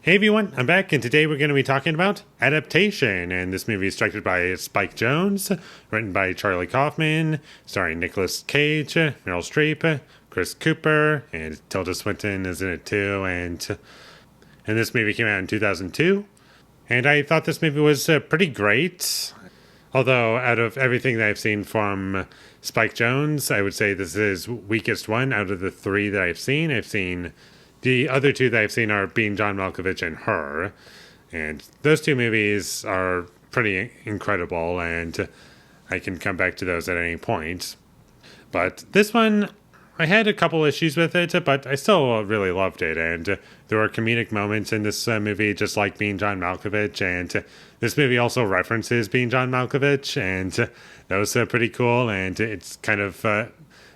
Hey everyone, I'm back, and today we're going to be talking about Adaptation. And this movie is directed by Spike Jonze, written by Charlie Kaufman, starring Nicolas Cage, Meryl Streep, Chris Cooper, and Tilda Swinton is in it too. And this movie came out in 2002, and I thought this movie was pretty great. Although, out of everything that I've seen from Spike Jonze, I would say this is weakest one out of the three that I've seen. The other two that I've seen are Being John Malkovich and Her. And those two movies are pretty incredible, and I can come back to those at any point. But this one, I had a couple issues with it, but I still really loved it. And there were comedic moments in this movie, just like Being John Malkovich. And this movie also references Being John Malkovich, and that was pretty cool. And it's kind of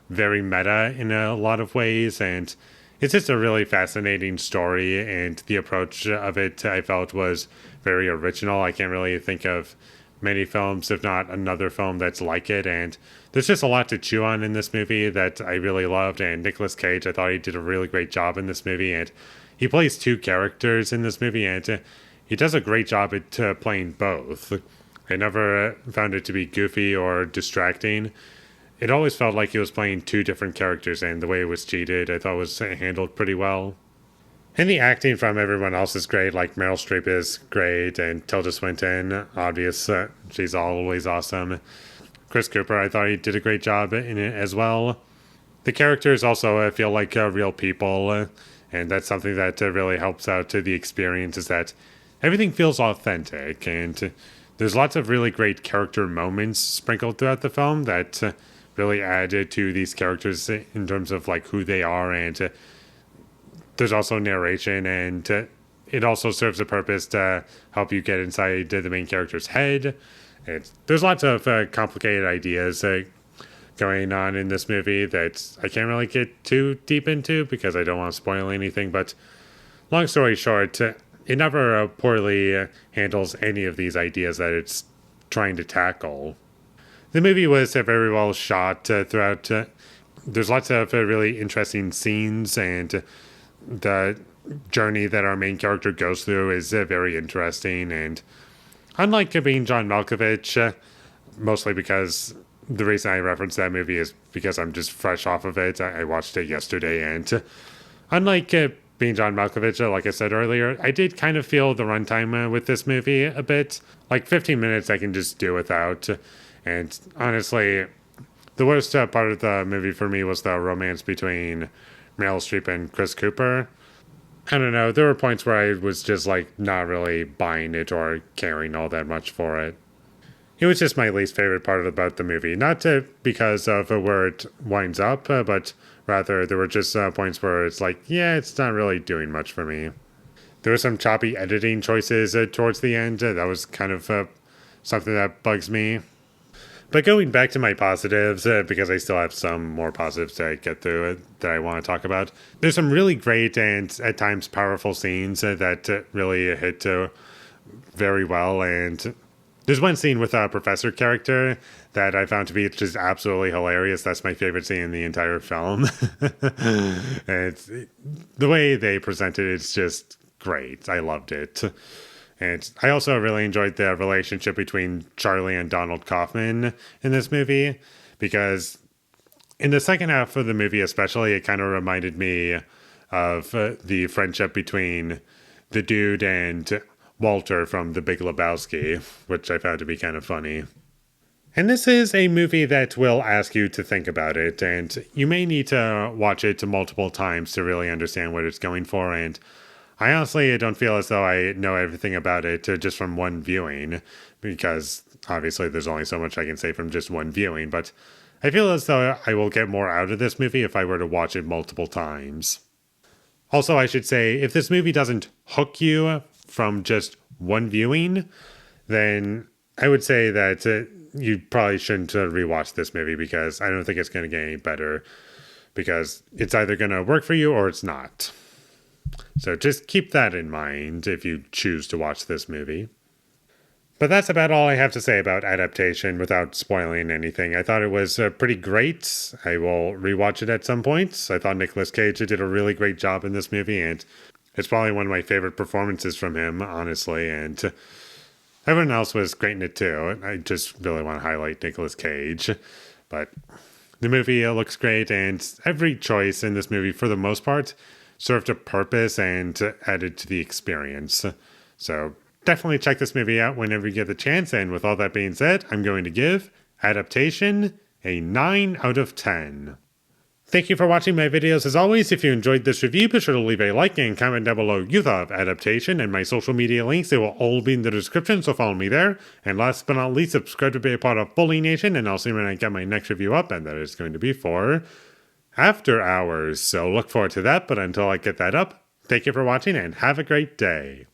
very meta in a lot of ways. And it's just a really fascinating story, and the approach of it I felt was very original. I can't really think of many films, if not another film that's like it, and there's just a lot to chew on in this movie that I really loved. And Nicolas Cage, I thought he did a really great job in this movie, and he plays two characters in this movie, and he does a great job at playing both. I never found it to be goofy or distracting. It always felt like he was playing two different characters, and the way it was cheated, I thought was handled pretty well. And the acting from everyone else is great, like Meryl Streep is great, and Tilda Swinton, obvious, she's always awesome. Chris Cooper, I thought he did a great job in it as well. The characters also feel like real people, and that's something that really helps out to the experience, is that everything feels authentic, and there's lots of really great character moments sprinkled throughout the film that really added to these characters in terms of like who they are, and there's also narration, and it also serves a purpose to help you get inside the main character's head. There's lots of complicated ideas going on in this movie that I can't really get too deep into because I don't want to spoil anything, but long story short, it never poorly handles any of these ideas that it's trying to tackle. The movie was very well shot throughout. There's lots of really interesting scenes, and the journey that our main character goes through is very interesting. And unlike Being John Malkovich, mostly because the reason I reference that movie is because I'm just fresh off of it. I watched it yesterday, and unlike Being John Malkovich, like I said earlier, I did kind of feel the runtime with this movie a bit. Like 15 minutes I can just do without. And honestly, the worst part of the movie for me was the romance between Meryl Streep and Chris Cooper. I don't know, there were points where I was just like not really buying it or caring all that much for it. It was just my least favorite part about the movie. Not because of where it winds up, but rather there were just points where it's like, yeah, it's not really doing much for me. There were some choppy editing choices towards the end. That was kind of something that bugs me. But going back to my positives, because I still have some more positives to get through that I want to talk about, there's some really great and at times powerful scenes that really hit very well. And there's one scene with a professor character that I found to be just absolutely hilarious. That's my favorite scene in the entire film. And the way they present it is just great. I loved it. And I also really enjoyed the relationship between Charlie and Donald Kaufman in this movie, because in the second half of the movie especially, it kind of reminded me of the friendship between the dude and Walter from The Big Lebowski, which I found to be kind of funny. And this is a movie that will ask you to think about it, and you may need to watch it multiple times to really understand what it's going for. And I honestly don't feel as though I know everything about it just from one viewing, because obviously there's only so much I can say from just one viewing, but I feel as though I will get more out of this movie if I were to watch it multiple times. Also, I should say, if this movie doesn't hook you from just one viewing, then I would say that you probably shouldn't rewatch this movie, because I don't think it's going to get any better, because it's either going to work for you or it's not. So just keep that in mind if you choose to watch this movie. But that's about all I have to say about Adaptation without spoiling anything. I thought it was pretty great. I will rewatch it at some point. I thought Nicolas Cage did a really great job in this movie, and It's probably one of my favorite performances from him, honestly, and everyone else was great in it too. I just really want to highlight Nicolas Cage, but the movie looks great, and every choice in this movie, for the most part, served a purpose and added to the experience. So definitely check this movie out whenever you get the chance. And with all that being said, I'm going to give Adaptation a 9 out of 10. Thank you for watching my videos. As always, if you enjoyed this review, be sure to leave a like and comment down below you thought of Adaptation, and my social media links, they will all be in the description, so follow me there. And last but not least, subscribe to be a part of Foley Nation, and I'll see you when I get my next review up, and that is going to be for After Hours. So look forward to that, but until I get that up, thank you for watching and have a great day.